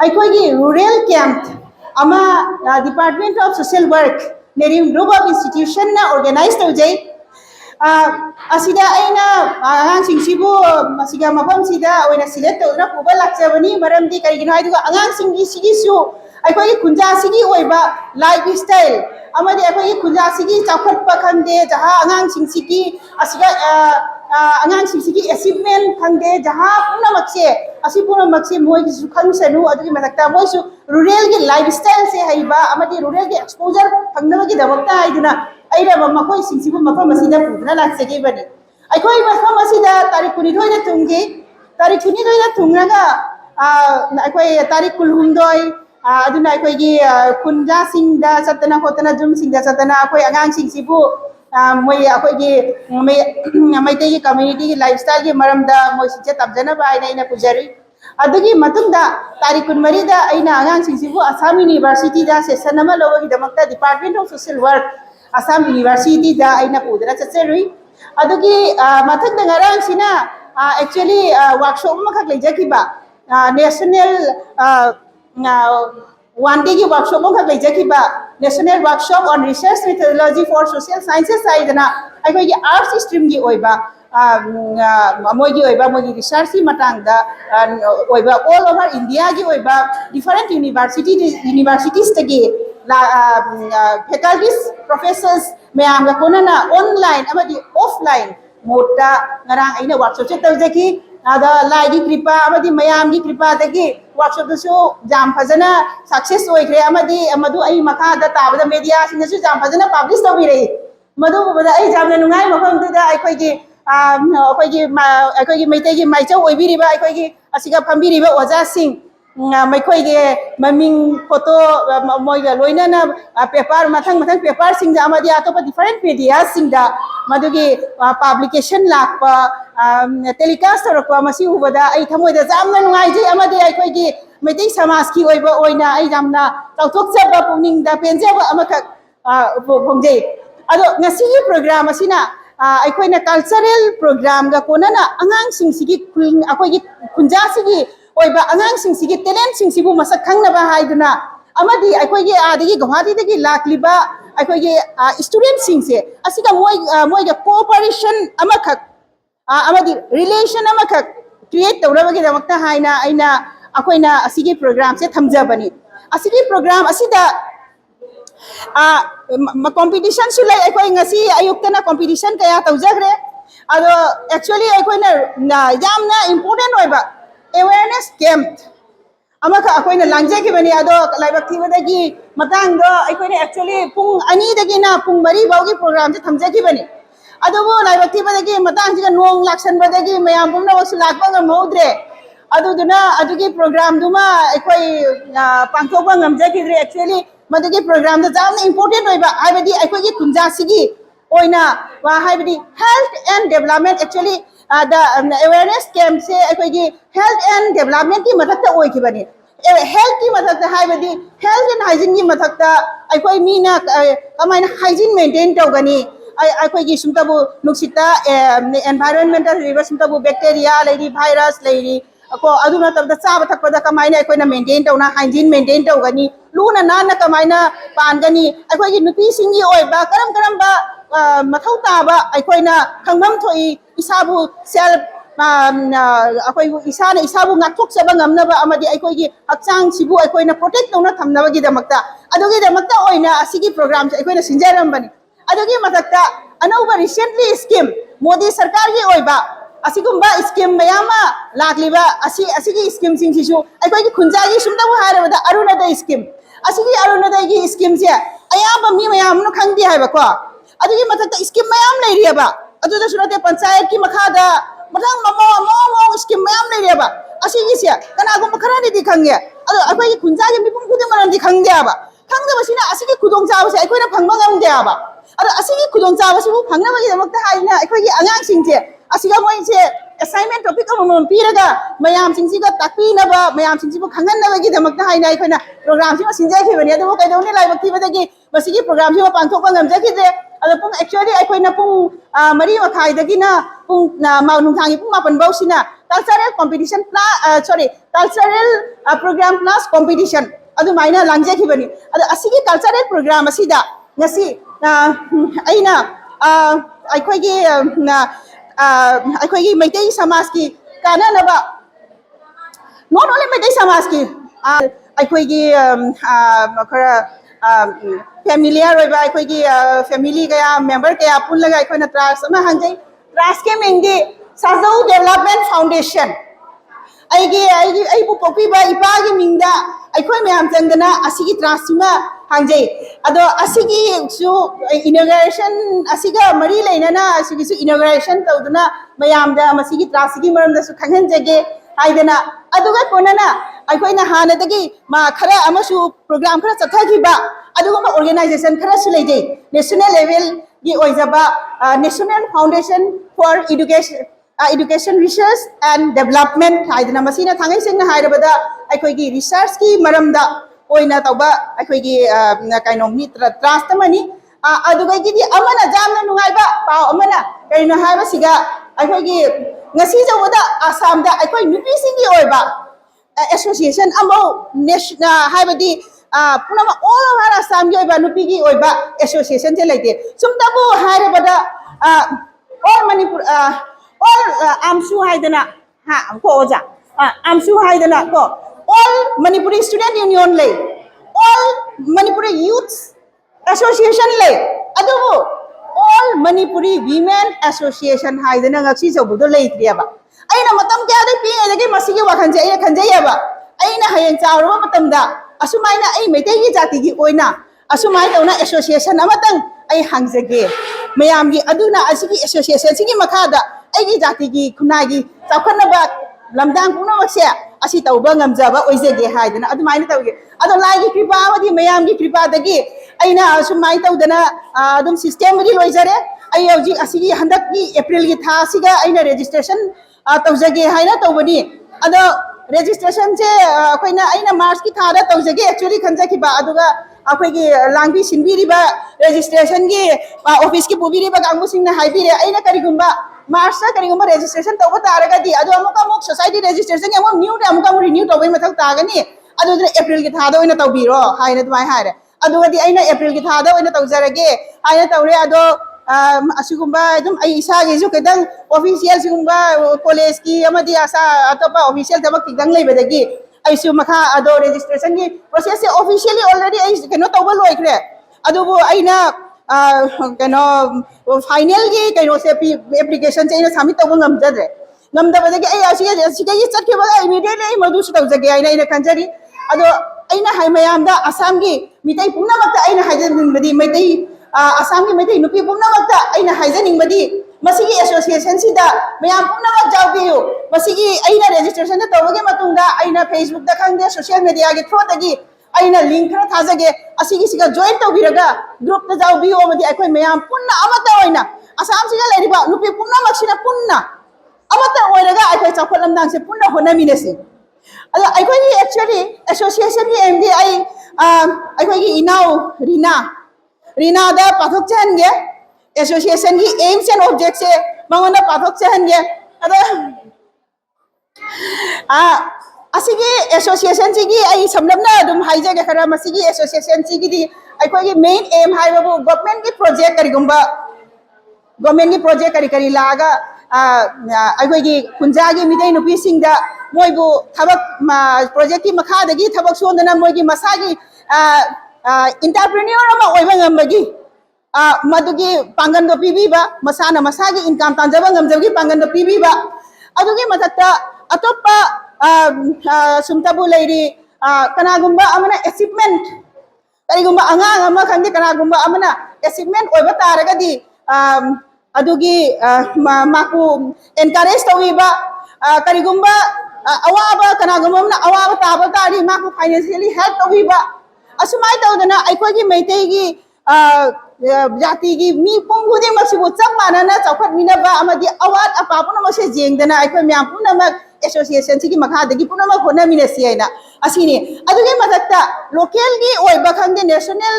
ꯑꯩꯈꯣꯏꯒꯤ rural camp ꯑꯃ department of social work ꯅꯦꯔꯤꯝ ꯒ꯭ꯔꯨꯞ ꯑꯣꯐ ꯏꯟꯁꯇꯤꯇ꯭ꯌꯨꯁꯟꯅ ꯑꯣꯔꯒꯅꯥꯏꯖ ꯇꯧꯖꯩ ꯑꯁꯤꯗ ꯑꯩꯅ ꯑꯉꯥꯡꯁꯤꯡꯁꯤꯕꯨ ꯃꯁꯤꯒ ꯃꯐꯝꯁꯤꯗ ꯑꯣꯏꯅ ꯁꯤꯂꯦꯛ ꯇꯧꯗꯨꯅ ꯄꯨꯕ ꯂꯥꯛꯆꯕꯅꯤ ꯃꯔꯝꯗꯤ ꯀꯔꯤꯒꯤꯅꯣ ꯍꯥꯏꯗꯨꯒ ꯑꯉꯥꯡꯁꯤꯡꯒꯤꯁꯤꯒꯤꯁꯨ ꯑꯩꯈꯣꯏꯒꯤ ꯈꯨꯟꯖꯥꯁꯤꯒꯤ ꯑꯣꯏꯕ ꯂꯥꯏꯐ ꯁ꯭ꯇꯥꯏꯜ ꯑꯃꯗꯤ ꯑꯩꯈꯣꯏꯒꯤ ꯈꯨꯟꯖꯥꯁꯤꯒꯤ ꯆꯥꯎꯈꯠꯄ ꯈꯪꯗꯦ ꯖꯍꯥ ꯑꯉꯥꯡꯁꯤꯡꯁꯤꯒꯤ ꯑꯁꯤꯒ ꯑꯉꯥꯡꯁꯤꯡꯁꯤꯒꯤ ꯑꯦꯆꯤꯞꯃꯦꯟ ꯈꯪꯗꯦ ꯖꯍꯥ ꯄꯨꯝꯅꯃꯛꯁꯦ ꯑꯁꯤ ꯄꯨꯝꯅꯃꯛꯁꯦ ꯃꯣꯏꯒꯤꯁꯨ ꯈꯪꯁꯅꯨ ꯑꯗꯨꯒꯤ ꯃꯊꯛꯇ ꯃꯣꯏꯁꯨ ꯔꯨꯔꯦꯜꯒꯤ ꯂꯥꯏꯐ ꯁ꯭ꯇꯥꯏꯜꯁꯦ ꯍꯩꯕ ꯑꯃꯗꯤ ꯔꯨꯔꯦꯜꯒꯤ ꯑꯦꯛꯁꯄꯣꯖꯔ ꯐꯪꯅꯕꯒꯤꯗꯃꯛꯇ ꯍꯥꯏꯗꯨꯅ ꯑꯩꯅ ꯃꯈꯣꯏꯁꯤꯡꯁꯤꯕꯨ ꯃꯐꯝ ꯑꯁꯤꯗ ꯄꯨꯗꯨꯅ ꯂꯥꯛꯆꯈꯤꯕꯅꯤ ꯑꯩꯈꯣꯏ ꯃꯐꯝ ꯑꯁꯤꯗ ꯇꯥꯔꯤꯛ 12ꯗ ꯊꯨꯡꯈꯤ ꯇꯥꯔꯤꯛ 12ꯗ ꯊꯨꯡꯔꯒ ꯑꯩꯈꯣꯏ ꯇꯥꯔꯤꯛ 18 aduna akhoi gi khunja sing da chatana hotana jum sing da chatana akhoi agang sing sibu moi akhoi gi mai te gi community gi lifestyle gi maram da moi si tabjana ba ina pujari adugi matunda tarik 13 da aina agang sing sibu Assam University da session ama logo gi damakta Department of Social Work Assam University da aina pudra chatserui adugi mathak da ngarang sina actually workshop ma khak leijaki ba national one day workshop of national workshop on research methodology for social sciences saidana akhoi arts stream gi oiba mogi research matang da oiba all over India gi oiba different universities tagi faculties professors mayam ga konana online amadi offline mode da ngarang aina workshop che tawjaki ada laigi kripa amadi mayam gi kripa dagi workshop su jam fazana success oikre amadi amadu ai makha da tabada media sing su jam fazana publish tawi re madu bada ai jam na nungai mafam da akhoi gi maitai gi maichau oibiri ba akhoi gi asiga phambiri ba oja sing maikoi ge maming photo moiga loina na paper mathang paper sing da amadi atopa different media sing da madugi publication lakpa telecast rakwa masi ubada ai thamoi da jamna nungai ji amadi akhoi gi maitai samas ki oiba oina ai jamna tauthok chaba puning da penjaba amakak bongjei ado ngasi program asina aikoina cultural program ga konana angang sing sigi akhoi gi khunja sigi oiba angang sing sigi talent sing sibu masak khangna ba haiduna amadi akhoi gi adigi Guwahati dagi lakliba akhoi gi student sing se asiga moi ga cooperation amakak amadi relation amakak create tawrabagi damakta haina aina akoina asigi program se thamjabani asigi program asida competition su lai akoi ngasi ayuktana competition kaya tawjagre ado actually akoina yamna important oiba awareness camp amaka akoina langjagi bani ado laibak thibadagi matang do akoina actually pung ani dagi na pung mari baugi program se thamjagi bani ado bo laibak thibadagi matang jiga nong laksan badagi mayam pumna wasu lakba ngamodre aduduna adugi program duma akoi pangthokba ngamjagidre actually madugi program da jamna important oiba haibadi akoi gi khunja sigi oina wa haibadi health and development actually the awareness camp se akoi gi health and development ki mathakta oikibani health ki mathakta haibadi health and hygiene ki mathakta akoi mina kamaina hygiene maintain tawgani akoi gi sumtabu nuksita environmental river sumtabu bacteria lady virus lady ko aduna tabda chaba thakpada kamaina akoina maintain tawna hygiene maintain tawgani luna nana kamaina pangani akoigi nupi singi oiba karam ba mathau taba akoina khangmam thoi isabu self akoi isana isabu ngathok saba ngamnaba amadi akoigi hakchang sibu akoina protect tawna thamnaba gi damakta adogi damakta oina asigi program akoina sinjaram bani adogi matakta anauba recently scheme Modi sarkar gi oiba asigumba scheme mayama lakliba asigi scheme sing sisu aikogi khunjagi sumdabu harabada arunodai scheme asigi arunodai gi scheme se ayaba mi mayam no khangdi haiba ko adugi mathakta scheme mayam leiriaba aduda sunate panchayat ki makhada mathang mo scheme mayam leiriaba asigi se kanagumba kharani di khangye adu aikogi khunjagi mipum kudamaran di khangde aba khangdaba sina asigi khudong chawa se aikoina phangba ngamde aba adu asigi khudong chawa sibu phangna gi damakta haina aikogi angang singje asiga moi se assignment topic amam piraga mayam singsiga takpinaba mayam singsibu khanganaba gi damakta haina aikoina program sima sinjai bani adu kai dawni laibak thibadagi masigi program sima pangthokpa ngamjakidre adu pung actually aikoina pung mari makhai dagi na pung maunung thangi pung 8 bausina cultural competition plus sorry cultural program plus competition adu maina langje khibani adu asigi cultural program asida ngasi aina aikhoi gi maitai samaj ki kana naba not only maitai samaj ki aikhoi gi khara familiar hoiba aikhoi gi family kaya member kaya pullaga aikhoi na trust ama hangjai trust ke mengdi sajau development foundation ai bu pokpi ba ipa gi mingda aikhoi myam changdana asigi trust ma hangjai ado asigi su inauguration asiga mari leinana asigi su inauguration tawduna mayam da masigi trust gi maram da su khanghan jage haidana aduga konana aikhoi na hana dagi ma khara amasu program khara chathagi ba aduga ma organization khara su leijai national level gi oijaba national foundation for education research and development haidana masina thangai singna hairabada aikhoi gi research ki maramda oina tawba aikhoi gi kainom ni trust mani aduga gi di amana jamna nungai ba paw amana kaino haiba siga aikhoi gi ngasi jawada assam da aikhoi nupi singi oiba association amo national haibadi punama all over assam gi oiba nupi gi oiba association te laite sumtabu hairabada all manipur all amsu haidana ha ko oja amsu haidana ko all manipuri student union lay all manipuri youth association lay adubu all manipuri women association haidana ngaksi jobudo leitriaba aina matam kya de pi ege masigi wakhanje aina khanjayaba aina hayeng chawraba matamda asumaina ai meitei gi jati gi oina asumai tawna association amatang ai hangjage mayam gi aduna asigi association sigi makhada aigi jati gi khunagi chawkhanaba lamdang punamase asi tawba ngamjaba oijege haidana adumaina tawge ado laigi kripa amadi mayam gi kripa dagi aina asumai tawdana adum system gi loijare ai hauji asigi handak gi april gi tha siga aina registration tawjage haina tawbani ado registration je koina aina march ki thada tawjage actually khanjaki ba aduga akhoi gi langbi sinbiri ba registration gi office ki pubiri ba gangbu singna haibire aina karigumba march ta karigumba registration tawba taraga di ado amuk society registration amuk new da amuk renew tawbai mathak tagani ado april ki thada oina tawbiro haina dwai haire aduga di aina april ki thada oina tawjarage haina tawre ado asigumba dum ai isa ge ju kedang official sigumba college ki amadi asa atopa official tabak tidang leibadagi ai su makha ado registration ki process se officially already ai keno tawba loikre adubu aina keno final gi keno se application se ina submit tawba ngamjadre ngamdabadagi ai asiga yi chatke ba immediately ai madu su tawjage aina kanjari ado aina hai mayamda asam gi mitai pumna makta aina hajan badi mitai asam gi mitai nupi pumna makta aina hajaning badi masigi association sida mayam pumna mak jawbiu masigi aina registration ta tawage matungda aina facebook da khangde social media gi through dagi aina link khara thajage asigi siga join tawbiraga group ta jawbiu amadi akhoi mayam punna amata oina asam siga leriba nupi pumna mak sina punna amata oiraga akhoi chakot lamdang se punna honaminasi akhoi gi actually association gi md ai akhoi gi inau rina da pathok change association gi aims and objects se mangona pathok change ada asigi association sigi ai samlamna dum haijage khara masigi association sigi di akhoi gi main aim haibabu government gi project kari laga akhoi gi kunja gi midai nupi singda moibu thabak project ki makha dagi thabak sondana moigi masagi entrepreneur ama oiba ngambagi madugi pangan do pibiba masana masagi income tanjaba ngamjagi pangan do pibiba adugi matakta atopa sumtabu leiri kanagumba amana achievement karigumba angang ama khandi kanagumba amana achievement oiba taragadi adugi maku encourage tawiba karigumba awaba kanagumba amana awaba taba tari maku financially help tawiba asumai tawdana aikogi meitegi jati gi mi pongudi masibu chap manana chawkhat minaba amadi awat apapuna mase jengdana aikoi myam puna mak association sigi makha dagi puna mak hona minasi aina asini adugi matakta local gi oiba khangde national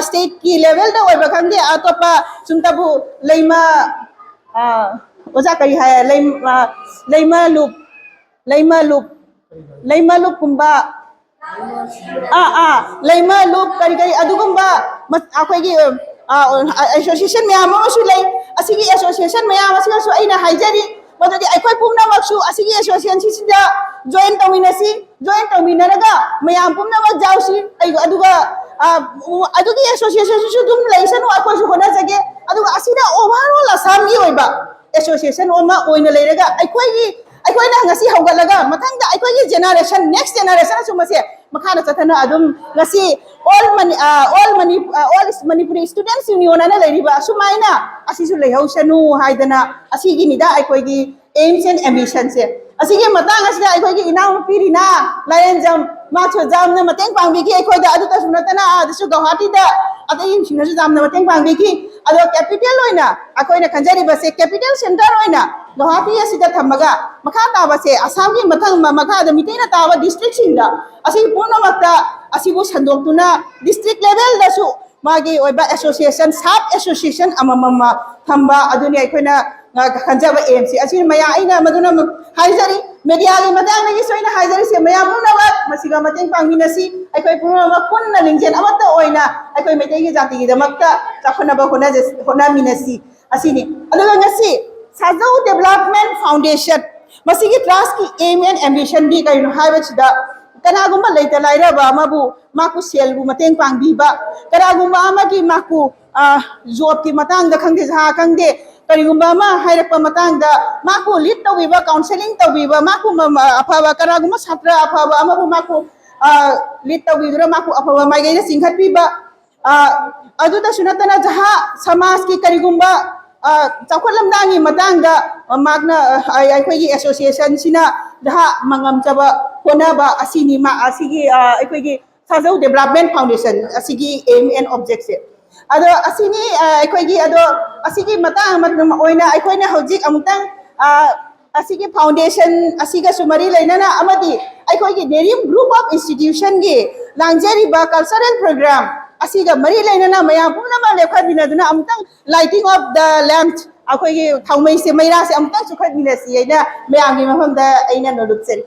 state ki level da oiba khangde atopa sumtabu leima oja kari hai leima loop kumba leima loop kari kari adugumba akhoi gi association me amasu lei asigi association me amasu su aina haijari madagi akhoi pumna maksu asigi association sida join tawminaraga mayam pumna mak jausi aduga adugi association su dum leisanu akhoi su hona jage aduga asida overall assam gi oiba association oma oina leiraga akhoi na ngasi hawgalaga mathangda akhoi generation next generation su mase makhana chathana adum ngasi all Manipuri students union ana leiriba sumaina asisu lehausanu haidana asigi nida akhoi gi aims and ambitions se asigi matang asida akhoi gi inaw pirina lion jam macho jam na mateng pangbi gi akhoi da adu ta sunatana adu Guwahati da adai singna jam na mateng pangbi gi adu capital oina akhoi na khanjari ba se capital center oina Guwahati asida thamaga makha ta ba se Assam gi mathang makha da mitaina ta ba district sinda asigi purna makta asibu sandoktuna district level da su magi oiba association sub association amamama thamba aduni akhoi kanjaba AMC asini maya aina maduna haizari media gi matang gi soina haizari se maya purna masiga mateng pangminasi akhoi purna punna lingjen amata oina akhoi metai gi jati gi damakta chakhona ba hona minasi asini aduga ngasi Sajau Development Foundation masigi trust ki aim and ambition bi kaino haibachida kanagumba leita lairaba mabu maku selbu mateng pangbiba kanagumba amagi maku job ki matang da khangde ja khangde karigumba ma hairakpa matang da maku lead tawiba counseling tawiba maku aphaba kanagumba satra aphaba amabu maku lead tawidura maku aphaba mai gaina singhat piba aduda sunatana jaha samaj ki karigumba chakwalamdangi matangda magna akhoi gi association sina jaha mangam chaba honaba asini ma asigi akhoi gi Sajau Development Foundation asigi aim and objects ado asini akhoi gi ado asigi matang oina akhoi na hojik amutang asigi foundation asiga sumari lainana amadi akhoi gi Nerim group of institution gi langjari ba cultural program asiga mari lainana maya pumna ma lekha binaduna amtang lighting of the lamp akhoi gi thaumai se maira se amtang sukhat binasi aina maya gi mafam da aina nolutsen